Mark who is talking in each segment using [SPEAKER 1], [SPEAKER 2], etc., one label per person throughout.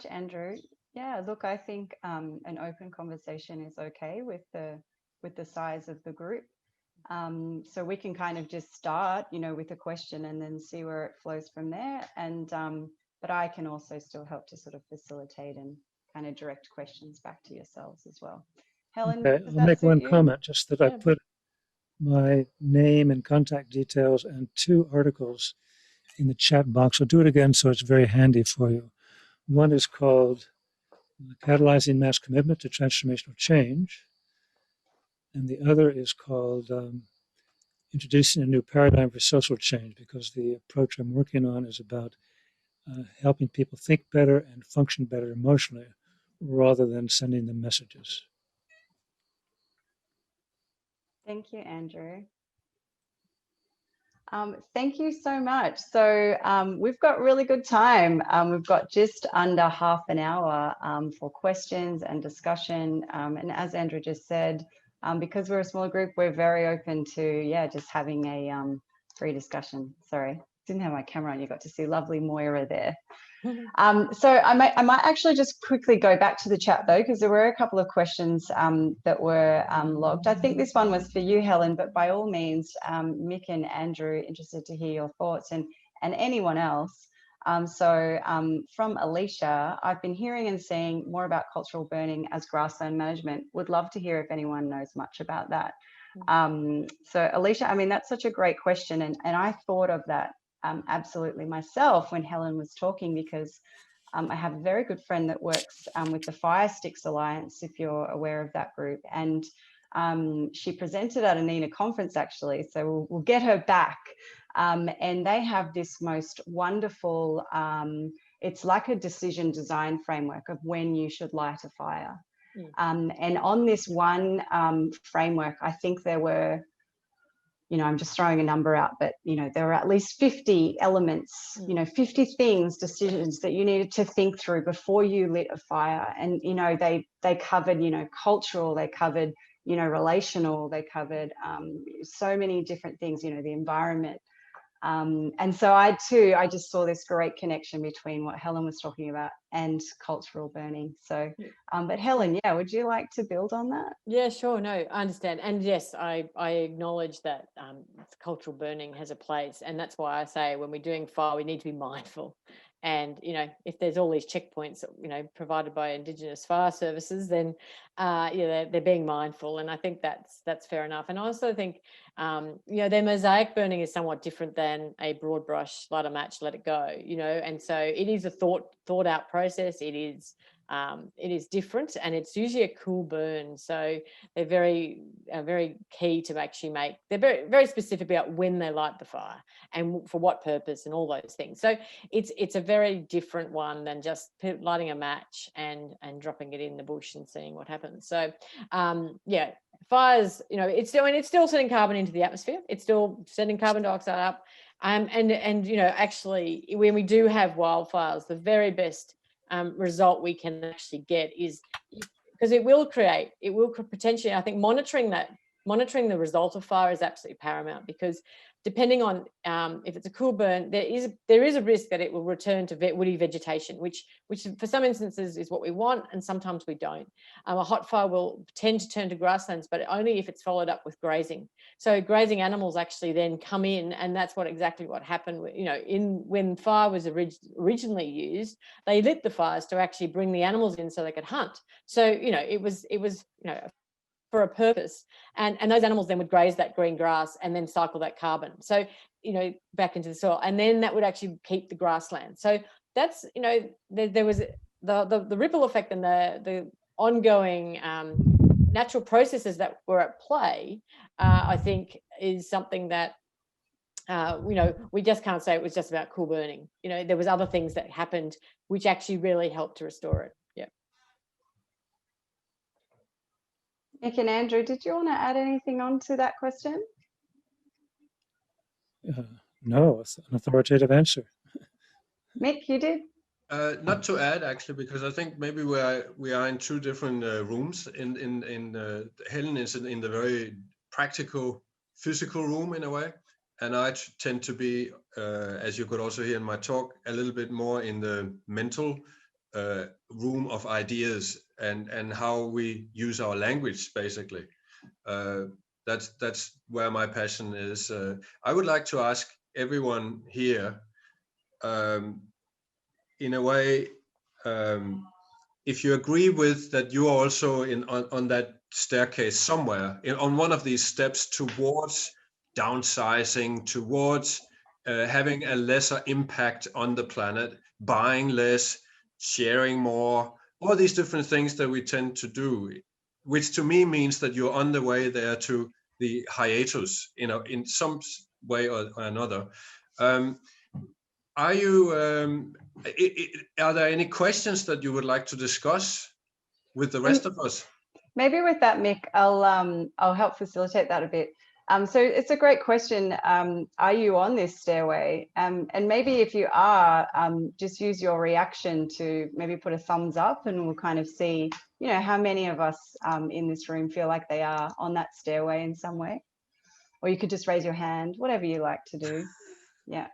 [SPEAKER 1] much, Andrew. Yeah, look, I think an open conversation is okay with the size of the group. So we can kind of just start, with a question and then see where it flows from there. And but I can also still help to sort of facilitate and kind of direct questions back to yourselves as well. Helen,
[SPEAKER 2] Okay,
[SPEAKER 1] does
[SPEAKER 2] I'll
[SPEAKER 1] that
[SPEAKER 2] make
[SPEAKER 1] suit
[SPEAKER 2] one
[SPEAKER 1] you?
[SPEAKER 2] comment, just that I
[SPEAKER 3] Yeah.
[SPEAKER 2] put my name and contact details and 2 articles in the chat box. I'll do it again so it's very handy for you. One is called Catalyzing Mass Commitment to Transformational Change, and the other is called Introducing a New Paradigm for Social Change, because the approach I'm working on is about helping people think better and function better emotionally rather than sending them messages.
[SPEAKER 1] Thank you, Andrew. Thank you so much. So we've got really good time. We've got just under half an hour for questions and discussion. And as Andrew just said, because we're a small group, we're very open to, just having a free discussion. Sorry, didn't have my camera on. You got to see lovely Moira there. So I might actually just quickly go back to the chat though, because there were a couple of questions that were logged. I think this one was for you, Helen, but by all means, Mick and Andrew, interested to hear your thoughts, and anyone else. From Alicia, I've been hearing and seeing more about cultural burning as grassland management. Would love to hear if anyone knows much about that. So Alicia, I mean, that's such a great question, and I thought of that absolutely myself when Helen was talking, because I have a very good friend that works with the Fire Sticks Alliance, if you're aware of that group, and she presented at a NINA conference actually, so we'll get her back. And they have this most wonderful, it's like a decision design framework of when you should light a fire. And on this one framework, I think there were, I'm just throwing a number out, but, there were at least 50 elements, 50 things, decisions that you needed to think through before you lit a fire. And, they covered, cultural, they covered, relational, they covered so many different things, the environment. And so I just saw this great connection between what Helen was talking about and cultural burning. So, but Helen, would you like to build on that?
[SPEAKER 3] Yeah, sure. No, I understand. And yes, I acknowledge that cultural burning has a place. And that's why I say when we're doing fire, we need to be mindful. And, if there's all these checkpoints, provided by Indigenous fire services, then, they're being mindful. And I think that's fair enough. And I also think, their mosaic burning is somewhat different than a broad brush, light a match, let it go, and so it is a thought out process. It is different, and it's usually a cool burn. So they're very key to actually make. They're very, very specific about when they light the fire and for what purpose and all those things. So it's a very different one than just lighting a match and dropping it in the bush and seeing what happens. So fires, it's still sending carbon into the atmosphere. It's still sending carbon dioxide up. And actually, when we do have wildfires, the very best result we can actually get is, because it will potentially, I think monitoring the result of fire is absolutely paramount, because depending on if it's a cool burn, there is a risk that it will return to woody vegetation, which for some instances is what we want, and sometimes we don't. A hot fire will tend to turn to grasslands, but only if it's followed up with grazing. So grazing animals actually then come in, and that's exactly what happened. When fire was originally used, they lit the fires to actually bring the animals in so they could hunt. So it was for a purpose, and those animals then would graze that green grass and then cycle that carbon, so back into the soil, and then that would actually keep the grassland. So that's there was the ripple effect and the ongoing natural processes that were at play. I think is something that we just can't say it was just about cool burning. There was other things that happened which actually really helped to restore it.
[SPEAKER 1] Nick and Andrew, did you want to add anything on to that question?
[SPEAKER 2] No, it's an authoritative answer.
[SPEAKER 1] Mick, you did?
[SPEAKER 4] Not to add, actually, because I think maybe we are in 2 different rooms. Helen is in the very practical, physical room in a way, and I tend to be, as you could also hear in my talk, a little bit more in the mental room of ideas and how we use our language, basically. That's where my passion is. I would like to ask everyone here, in a way, if you agree with that you are also on that staircase somewhere, on one of these steps towards downsizing, towards having a lesser impact on the planet, buying less, sharing more, all these different things that we tend to do, which to me means that you're on the way there to the hiatus, in some way or another. Are there any questions that you would like to discuss with the rest of us?
[SPEAKER 1] Maybe with that, Mick, I'll help facilitate that a bit. So it's a great question. Are you on this stairway? And maybe if you are, just use your reaction to maybe put a thumbs up, and we'll kind of see, how many of us in this room feel like they are on that stairway in some way. Or you could just raise your hand, whatever you like to do. Yeah.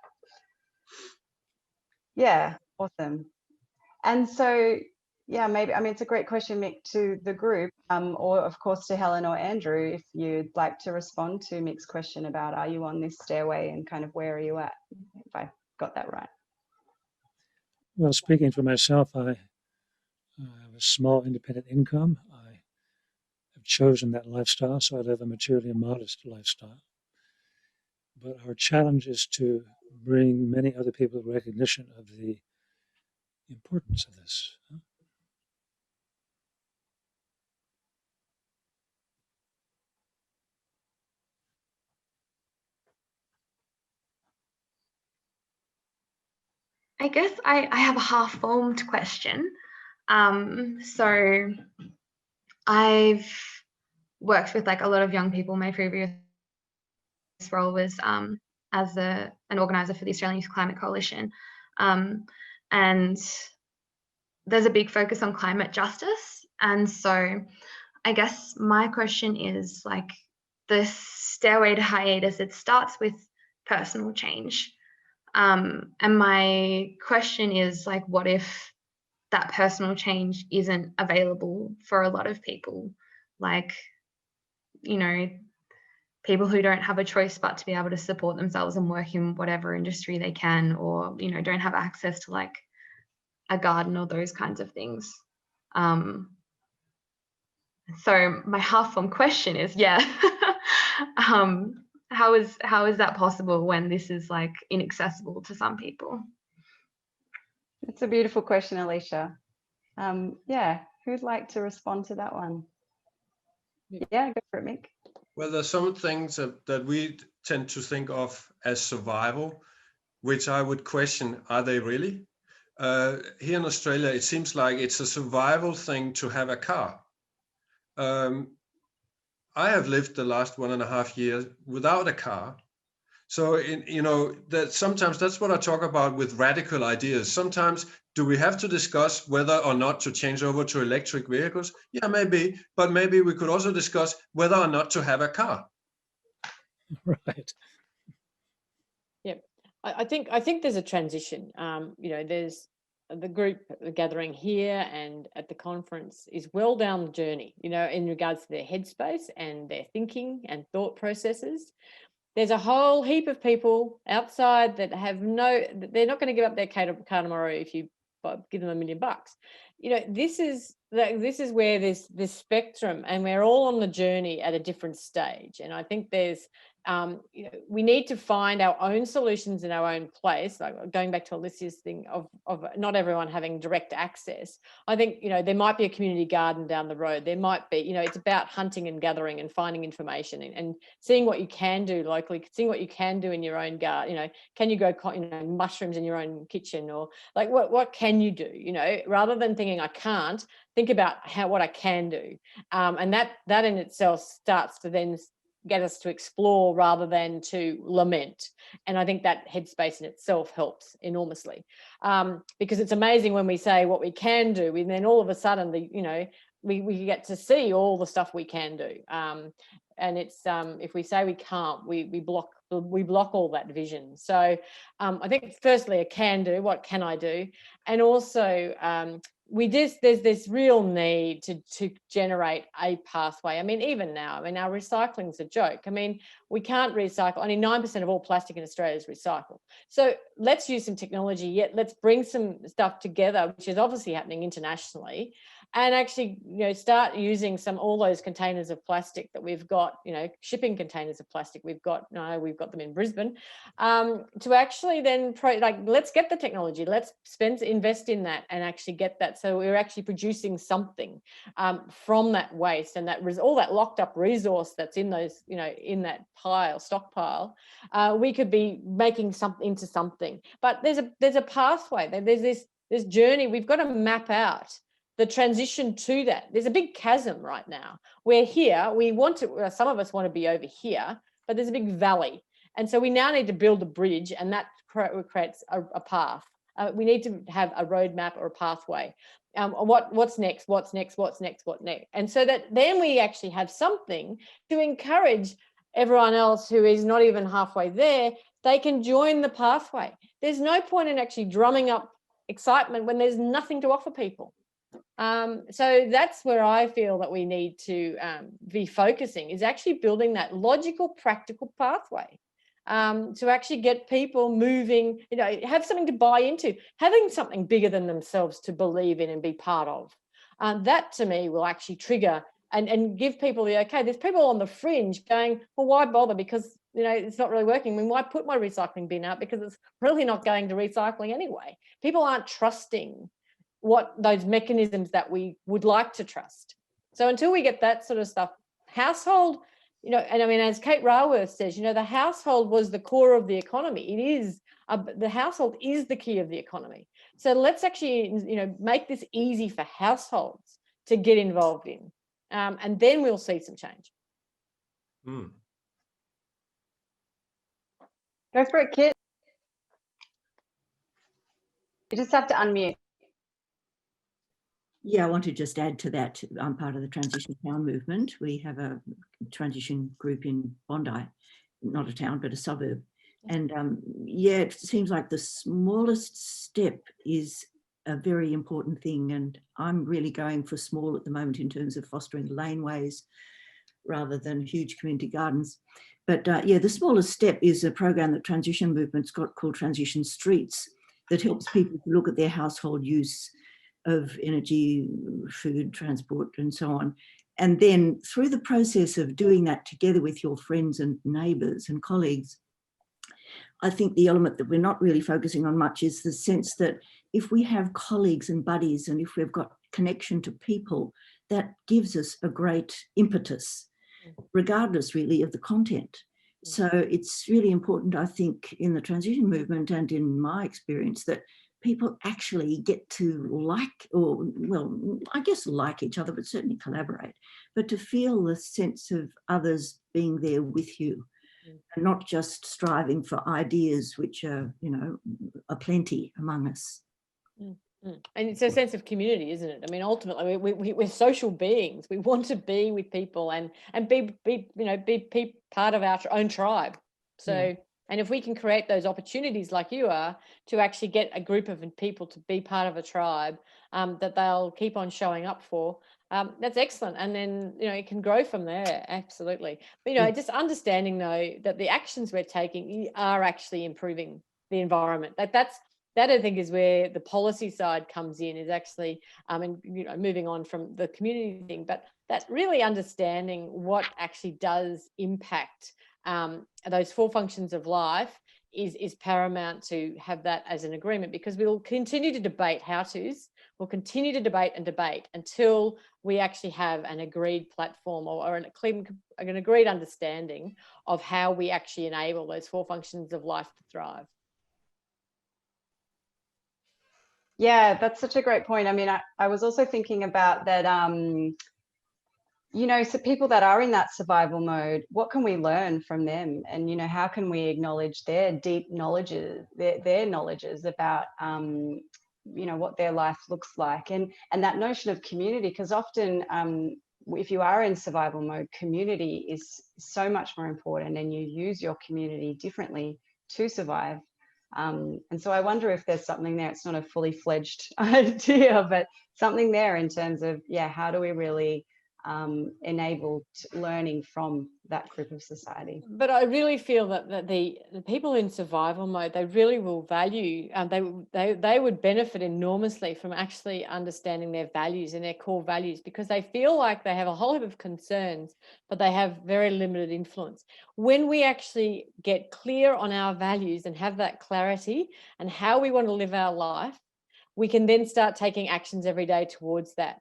[SPEAKER 1] Yeah, awesome. And so, yeah, maybe, it's a great question, Mick, to the group, or of course to Helen or Andrew, if you'd like to respond to Mick's question about, are you on this stairway and kind of where are you at, if I got that right.
[SPEAKER 2] Well, speaking for myself, I have a small independent income. I have chosen that lifestyle, so I live a materially modest lifestyle. But our challenge is to bring many other people recognition of the importance of this.
[SPEAKER 5] I guess I have a half-formed question. So I've worked with a lot of young people. My previous role was as an organizer for the Australian Youth Climate Coalition. And there's a big focus on climate justice. And so I guess my question is, the stairway to hiatus, it starts with personal change. And my question is, what if that personal change isn't available for a lot of people? People who don't have a choice but to be able to support themselves and work in whatever industry they can, or, don't have access to a garden or those kinds of things. So my half-formed question is, how is that possible when this is inaccessible to some people?
[SPEAKER 1] It's a beautiful question, Alicia. Yeah, who'd like to respond to that one? Yeah, go for it, Mick.
[SPEAKER 4] Well, there's some things that we tend to think of as survival, which I would question, are they really? Here in Australia, it seems like it's a survival thing to have a car. I have lived the last 1.5 years without a car. So, that sometimes that's what I talk about with radical ideas. Sometimes, do we have to discuss whether or not to change over to electric vehicles? Yeah, maybe, but maybe we could also discuss whether or not to have a car.
[SPEAKER 2] Right.
[SPEAKER 3] Yeah, I think there's a transition. There's the group gathering here and at the conference is well down the journey, in regards to their headspace and their thinking and thought processes. There's a whole heap of people outside that they're not going to give up their car tomorrow if you give them $1 million. This is where this spectrum, and we're all on the journey at a different stage. And I think there's, we need to find our own solutions in our own place. Going back to Alicia's thing of not everyone having direct access. I think, there might be a community garden down the road. There might be, it's about hunting and gathering and finding information and seeing what you can do locally, seeing what you can do in your own garden. Can you grow, mushrooms in your own kitchen, or what can you do? Rather than thinking I can't, think about what I can do. And that in itself starts to then get us to explore rather than to lament. And I think that headspace in itself helps enormously, because it's amazing when we say what we can do, and then all of a sudden we get to see all the stuff we can do. And it's if we say we can't, we block all that vision. So I think firstly a can do, what can I do? And also there's this real need to generate a pathway. I mean, even now, I mean, our recycling's a joke. I mean, we can't recycle. Only 9% of all plastic in Australia is recycled. So let's use some technology. Yet let's bring some stuff together, which is obviously happening internationally, and actually, start using all those containers of plastic that we've got, shipping containers of plastic. We've got them in Brisbane, to actually then let's get the technology, let's invest in that and actually get that. So we're actually producing something from that waste, and that all that locked up resource that's in those, in that stockpile, we could be making something into something. But there's a pathway. There's this journey. We've got to map out the transition to that. There's a big chasm right now. We're here. Some of us want to be over here, but there's a big valley. And so we now need to build a bridge, and that creates a path. We need to have a roadmap or a pathway. What's next? What's next? What's next? What next? And so that then we actually have something to encourage everyone else who is not even halfway there. They can join the pathway. There's no point in actually drumming up excitement when there's nothing to offer people. So that's where I feel that we need to be focusing, is actually building that logical, practical pathway to actually get people moving, have something to buy into, having something bigger than themselves to believe in and be part of. That to me will actually trigger and give people the okay. There's people on the fringe going, well, why bother? Because it's not really working. I mean, why put my recycling bin out? Because it's really not going to recycling anyway. People aren't trusting what those mechanisms that we would like to trust. So until we get that sort of stuff, household, and I mean, as Kate Raworth says, the household was the core of the economy. It is, the household is the key of the economy. So let's actually, make this easy for households to get involved in. And then we'll see some change.
[SPEAKER 1] Go for it, Kit. You just have to unmute.
[SPEAKER 6] Yeah, I want to just add to that. I'm part of the Transition Town movement. We have a transition group in Bondi, not a town, but a suburb. And yeah, it seems like the smallest step is a very important thing. And I'm really going for small at the moment in terms of fostering laneways rather than huge community gardens. But yeah, the smallest step is a program that Transition Movement's got called Transition Streets, that helps people to look at their household use of energy, food, transport, and so on. And then through the process of doing that together with your friends and neighbours and colleagues, I think the element that we're not really focusing on much is the sense that if we have colleagues and buddies, and if we've got connection to people, that gives us a great impetus, regardless really of the content. So it's really important, I think, in the transition movement and in my experience, that people actually get to like each other, but certainly collaborate, but to feel the sense of others being there with you, and not just striving for ideas which are, aplenty among us.
[SPEAKER 3] And it's a sense of community, isn't it? I mean, ultimately, we're social beings. We want to be with people and be part of our own tribe. So. Yeah. And if we can create those opportunities like you are to actually get a group of people to be part of a tribe that they'll keep on showing up for, that's excellent. And then, it can grow from there. Absolutely. But, just understanding, though, that the actions we're taking are actually improving the environment. That I think is where the policy side comes in, is actually, moving on from the community thing, but that really understanding what actually does impact those 4 functions of life is paramount to have that as an agreement, because we'll continue to debate how-tos. We'll continue to debate until we actually have an agreed platform or an agreed understanding of how we actually enable those 4 functions of life to thrive.
[SPEAKER 1] Yeah, that's such a great point. I mean, I was also thinking about that, so people that are in that survival mode, what can we learn from them? And, how can we acknowledge their deep knowledges, their knowledges about, what their life looks like, and that notion of community, because often if you are in survival mode, community is so much more important, and you use your community differently to survive. And so I wonder if there's something there. It's not a fully fledged idea, but something there in terms of, how do we really enable learning from that group of society?
[SPEAKER 3] But I really feel that the people in survival mode, they really will value, they would benefit enormously from actually understanding their values and their core values, because they feel like they have a whole heap of concerns, but they have very limited influence. When we actually get clear on our values and have that clarity and how we want to live our life, we can then start taking actions every day towards that.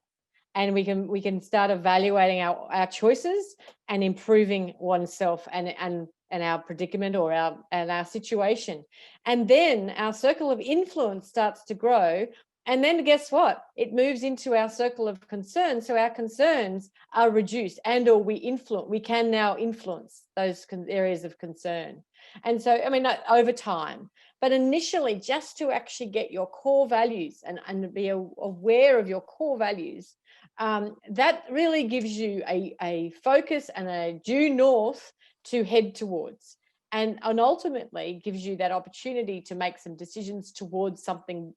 [SPEAKER 3] And we can start evaluating our choices and improving oneself and our predicament or our situation. And then our circle of influence starts to grow. And then guess what? It moves into our circle of concern. So our concerns are reduced, or we can now influence those areas of concern. And so, I mean, over time, but initially, just to actually get your core values and be aware of your core values, that really gives you a focus and a due north to head towards, and ultimately gives you that opportunity to make some decisions towards something,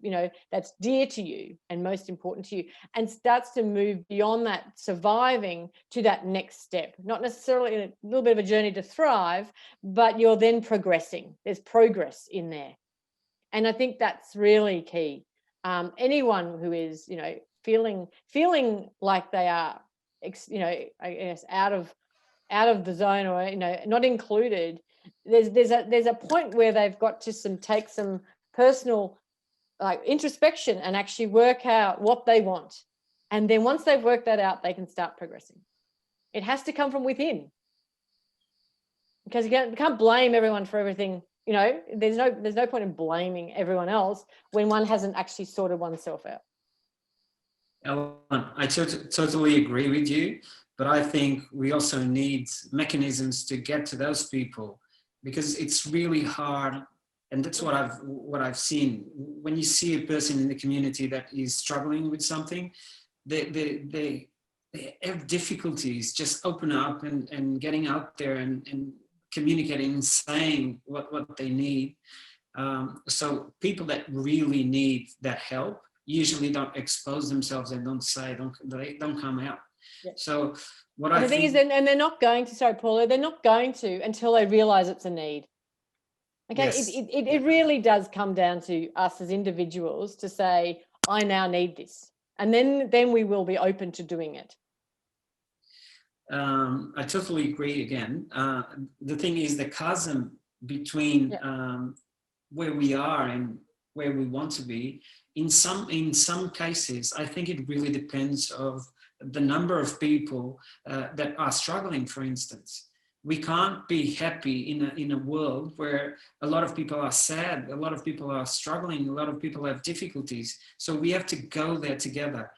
[SPEAKER 3] that's dear to you and most important to you, and starts to move beyond that surviving to that next step. Not necessarily a little bit of a journey to thrive, but you're then progressing. There's progress in there. And I think that's really key. Anyone who is, feeling like they are, I guess out of the zone, or not included, there's a point where they've got to take some personal introspection and actually work out what they want. And then once they've worked that out, they can start progressing. It has to come from within, because you can't blame everyone for everything. There's no point in blaming everyone else when one hasn't actually sorted oneself out.
[SPEAKER 7] Ellen, I totally agree with you, but I think we also need mechanisms to get to those people, because it's really hard, and that's what I've seen. When you see a person in the community that is struggling with something, they have difficulties just open up and getting out there and communicating and saying what they need. So people that really need that help usually don't expose themselves and they don't come out.
[SPEAKER 3] Yeah.
[SPEAKER 7] So
[SPEAKER 3] the thing is, and they're not going to, sorry, Paula, they're not going to until they realize it's a need. Okay, yes. It really does come down to us as individuals to say, I now need this. And then we will be open to doing it.
[SPEAKER 7] I totally agree again. The thing is, the chasm between where we are and where we want to be, in some cases, I think it really depends of the number of people that are struggling, for instance. We can't be happy in a world where a lot of people are sad, a lot of people are struggling, a lot of people have difficulties. So we have to go there together.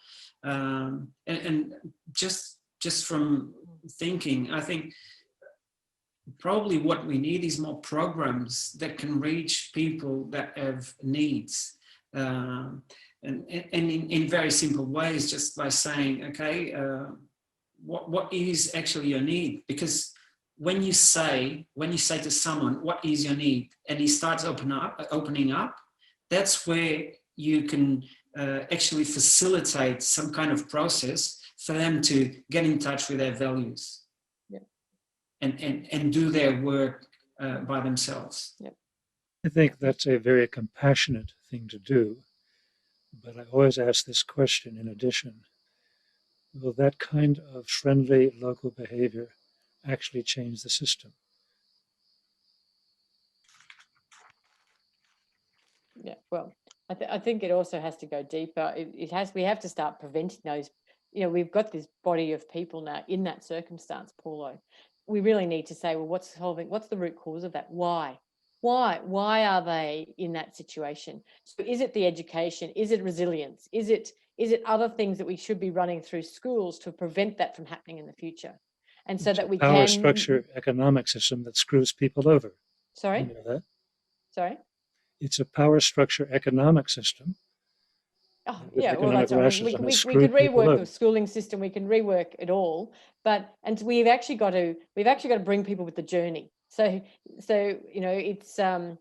[SPEAKER 7] And just from thinking, I think probably what we need is more programs that can reach people that have needs. And in very simple ways, just by saying, okay, what is actually your need? Because when you say to someone, what is your need? And he starts opening up, that's where you can actually facilitate some kind of process for them to get in touch with their values.
[SPEAKER 3] Yeah.
[SPEAKER 7] And do their work by themselves.
[SPEAKER 3] Yeah.
[SPEAKER 2] I think that's a very compassionate thing to do, but I always ask this question in addition: will that kind of friendly local behavior actually change the system?
[SPEAKER 3] Yeah, well, I think it also has to go deeper. We have to start preventing those. We've got this body of people now in that circumstance, Paulo. We really need to say, well, what's the root cause of that? Why are they in that situation? So is it the education? Is it resilience? Is it other things that we should be running through schools to prevent that from happening in the future? And so that we can...
[SPEAKER 2] Power structure economic system that screws people over.
[SPEAKER 3] Sorry?
[SPEAKER 2] You know that?
[SPEAKER 3] Sorry?
[SPEAKER 2] It's a power structure economic system
[SPEAKER 3] Oh,
[SPEAKER 2] with
[SPEAKER 3] yeah, well,
[SPEAKER 2] economic
[SPEAKER 3] that's right.
[SPEAKER 2] rations,
[SPEAKER 3] We
[SPEAKER 2] I'm gonna
[SPEAKER 3] could
[SPEAKER 2] screw people
[SPEAKER 3] rework
[SPEAKER 2] out.
[SPEAKER 3] the schooling system. We can rework it all, and we've actually got to bring people with the journey. So you know, it's a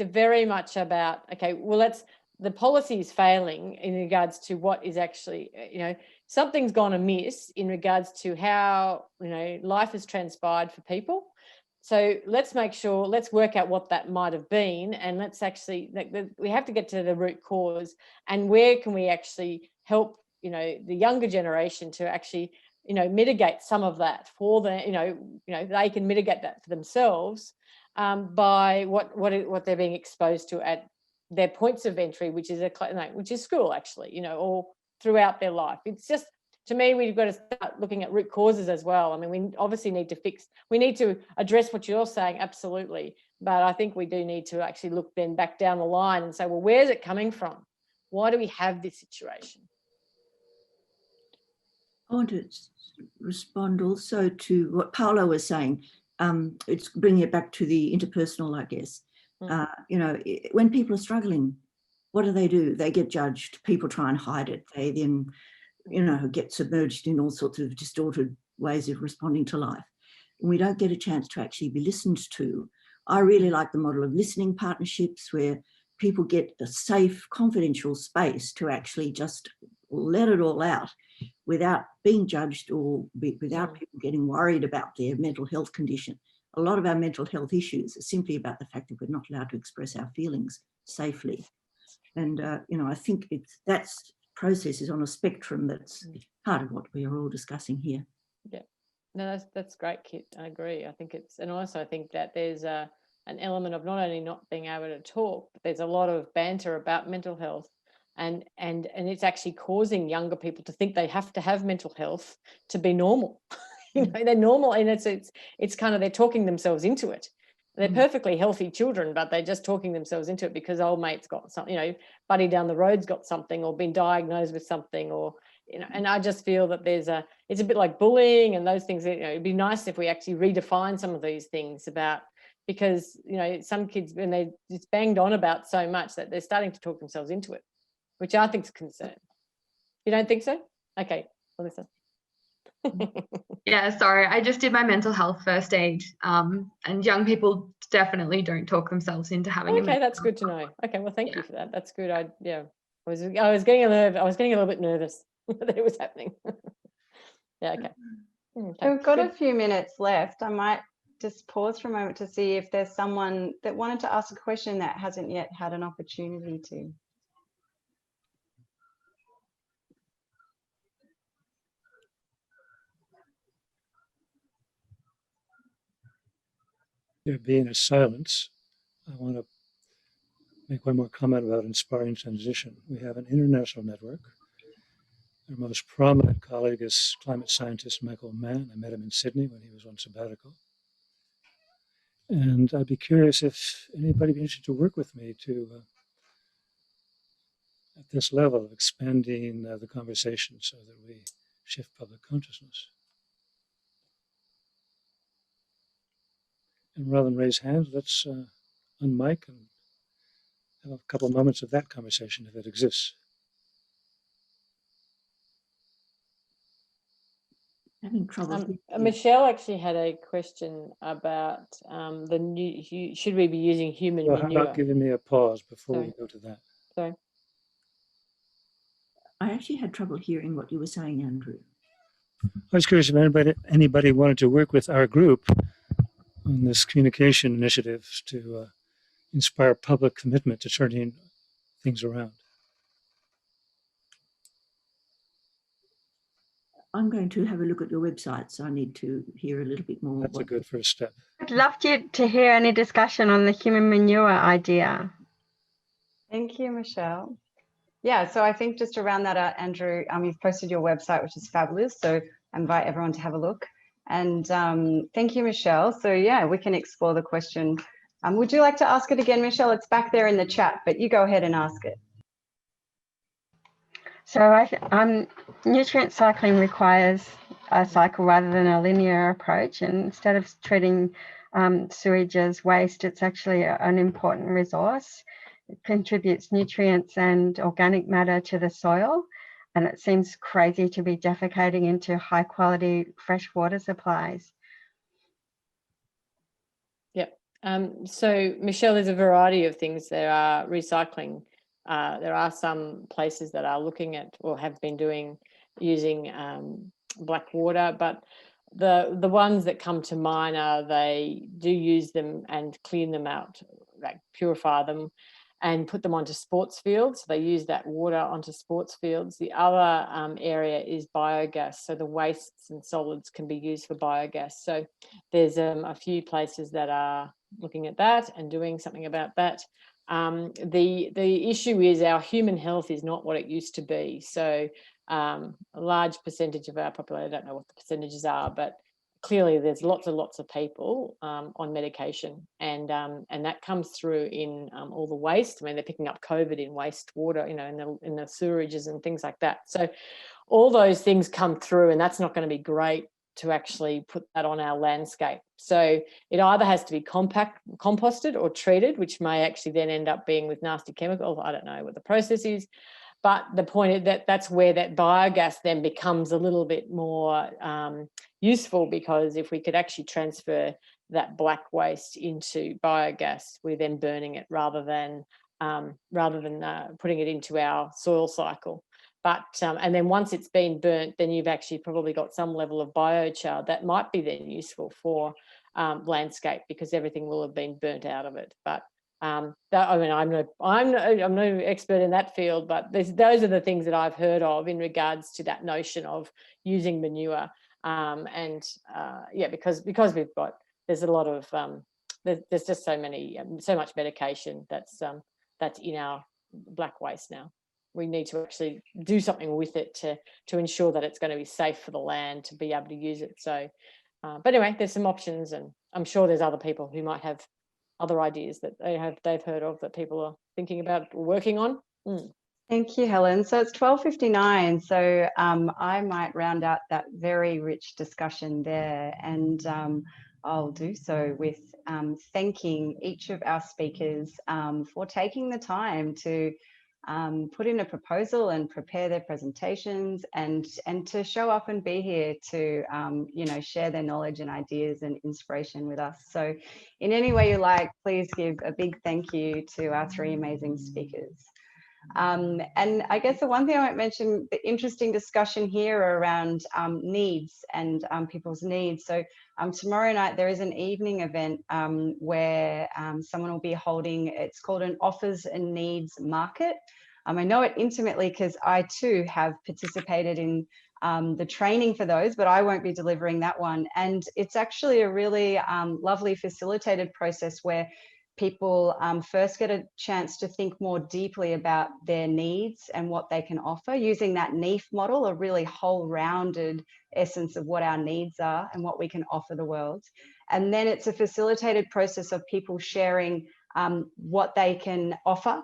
[SPEAKER 3] very much about, okay, well, the policy is failing in regards to what is actually, you know, something's gone amiss in regards to how, you know, life has transpired for people. So let's work out what that might have been, and let's actually, we have to get to the root cause, and where can we actually help, you know, the younger generation to actually, you know, mitigate some of that for the, you know, they can mitigate that for themselves by what they're being exposed to at their points of entry, which is school, actually, you know, or throughout their life. It's just, to me, we've got to start looking at root causes as well. I mean, we obviously need to address what you're saying, absolutely. But I think we do need to actually look then back down the line and say, well, where's it coming from? Why do we have this situation?
[SPEAKER 6] I want to respond also to what Paolo was saying. It's bringing it back to the interpersonal, I guess. You know, when people are struggling, what do? They get judged. People try and hide it. They then, you know, get submerged in all sorts of distorted ways of responding to life. And we don't get a chance to actually be listened to. I really like the model of listening partnerships where people get a safe, confidential space to actually just let it all out without being judged or without people getting worried about their mental health condition. A lot of our mental health issues are simply about the fact that we're not allowed to express our feelings safely. And, you know, I think that process is on a spectrum that's part of what we are all discussing here.
[SPEAKER 3] Yeah, no, that's great, Kit. I agree. I think and also I think that there's an element of not only not being able to talk, but there's a lot of banter about mental health, and it's actually causing younger people to think they have to have mental health to be normal. You know, they're normal, and it's kind of, they're talking themselves into it. They're perfectly healthy children, but they're just talking themselves into it because old mate's got something, you know, buddy down the road's got something or been diagnosed with something, or, you know, and I just feel that it's a bit like bullying and those things. You know, it'd be nice if we actually redefine some of these things because, you know, some kids, when it's banged on about so much that they're starting to talk themselves into it, which I think is a concern. You don't think so? Okay, well, listen.
[SPEAKER 5] Yeah, sorry, I just did my mental health first aid, and young people definitely don't talk themselves into having
[SPEAKER 3] okay, that's good to know. Okay, well, thank you for that. That's good. I was getting a little bit nervous that it was happening. Yeah, okay.
[SPEAKER 1] We've got a few minutes left. I might just pause for a moment to see if there's someone that wanted to ask a question that hasn't yet had an opportunity to.
[SPEAKER 2] There being a silence, I want to make one more comment about inspiring transition. We have an international network. Our most prominent colleague is climate scientist Michael Mann. I met him in Sydney when he was on sabbatical. And I'd be curious if anybody would be interested to work with me to, at this level, of expanding the conversation so that we shift public consciousness. And rather than raise hands, let's unmic and have a couple of moments of that conversation if it exists.
[SPEAKER 6] Having trouble.
[SPEAKER 3] Michelle actually had a question about should we be using human
[SPEAKER 2] Well,
[SPEAKER 3] manure?
[SPEAKER 2] how about giving me a pause before we go to that?
[SPEAKER 3] Sorry.
[SPEAKER 6] I actually had trouble hearing what you were saying, Andrew.
[SPEAKER 2] I was curious if anybody wanted to work with our group on this communication initiative to inspire public commitment to turning things around.
[SPEAKER 6] I'm going to have a look at your website, so I need to hear a little bit more.
[SPEAKER 2] That's a good first step.
[SPEAKER 8] I'd love to hear any discussion on the human manure idea.
[SPEAKER 1] Thank you, Michelle. Yeah, so I think just to round that out, Andrew, you've posted your website, which is fabulous. So I invite everyone to have a look. And thank you, Michelle. So yeah, we can explore the question. Would you like to ask it again, Michelle? It's back there in the chat, but you go ahead and ask it.
[SPEAKER 8] So nutrient cycling requires a cycle rather than a linear approach. And instead of treating sewage as waste, it's actually an important resource. contributes nutrients and organic matter to the soil. And it seems crazy to be defecating into high quality fresh water supplies.
[SPEAKER 3] Yep. So Michelle, there's a variety of things. There are recycling. There are some places that are looking at or have been doing using black water, but the ones that come to mind are they do use them and clean them out, like purify them and put them onto sports fields. So they use that water onto sports fields. The other area is biogas. So the wastes and solids can be used for biogas. So there's a few places that are looking at that and doing something about that. The issue is our human health is not what it used to be. So a large percentage of our population, I don't know what the percentages are, but clearly there's lots and lots of people on medication, and that comes through in all the waste. I mean, they're picking up COVID in wastewater, you know, in the sewerages and things like that. So all those things come through, and that's not going to be great to actually put that on our landscape. So it either has to be composted or treated, which may actually then end up being with nasty chemicals. I don't know what the process is. But the point is that's where that biogas then becomes a little bit more useful, because if we could actually transfer that black waste into biogas, we're then burning it rather than putting it into our soil cycle. But and then once it's been burnt, then you've actually probably got some level of biochar that might be then useful for landscape, because everything will have been burnt out of it. But I mean, I'm no expert in that field, but those are the things that I've heard of in regards to that notion of using manure. Yeah, because there's a lot of there's just so much medication that's in our black waste now. We need to actually do something with it to ensure that it's going to be safe for the land to be able to use it. So, but anyway, there's some options, and I'm sure there's other people who might have other ideas that they've heard of that people are thinking about working on.
[SPEAKER 1] Thank you, Helen. So it's 12:59. So I might round out that very rich discussion there, and I'll do so with thanking each of our speakers for taking the time to put in a proposal and prepare their presentations, and to show up and be here to you know, share their knowledge and ideas and inspiration with us. So in any way you like, please give a big thank you to our three amazing speakers. And I guess the one thing I might mention, the interesting discussion here around needs and people's needs. So tomorrow night there is an evening event where someone will be holding, it's called an offers and needs market. I know it intimately because I too have participated in the training for those, but I won't be delivering that one. And it's actually a really lovely facilitated process where people first get a chance to think more deeply about their needs and what they can offer using that NEEF model, a really whole rounded essence of what our needs are and what we can offer the world. And then it's a facilitated process of people sharing what they can offer,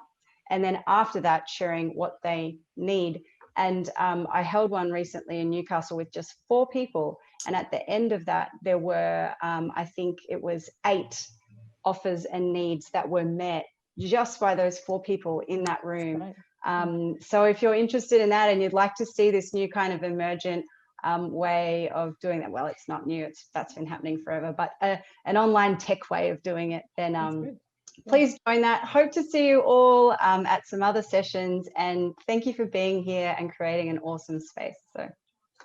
[SPEAKER 1] and then after that sharing what they need. And I held one recently in Newcastle with just 4 people, and at the end of that there were I think it was 8 offers and needs that were met just by those 4 people in that room. So if you're interested in that and you'd like to see this new kind of emergent way of doing that, well, it's not new, that's been happening forever, but an online tech way of doing it, then please join that. Hope to see you all at some other sessions, and thank you for being here and creating an awesome space. So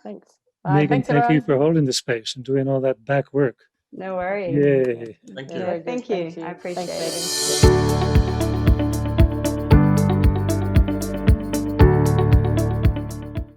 [SPEAKER 3] thanks.
[SPEAKER 2] Megan, thank you for holding the space and doing all that back work.
[SPEAKER 1] No worries.
[SPEAKER 2] Yay.
[SPEAKER 4] Thank you.
[SPEAKER 1] Yeah, thank you. I appreciate it.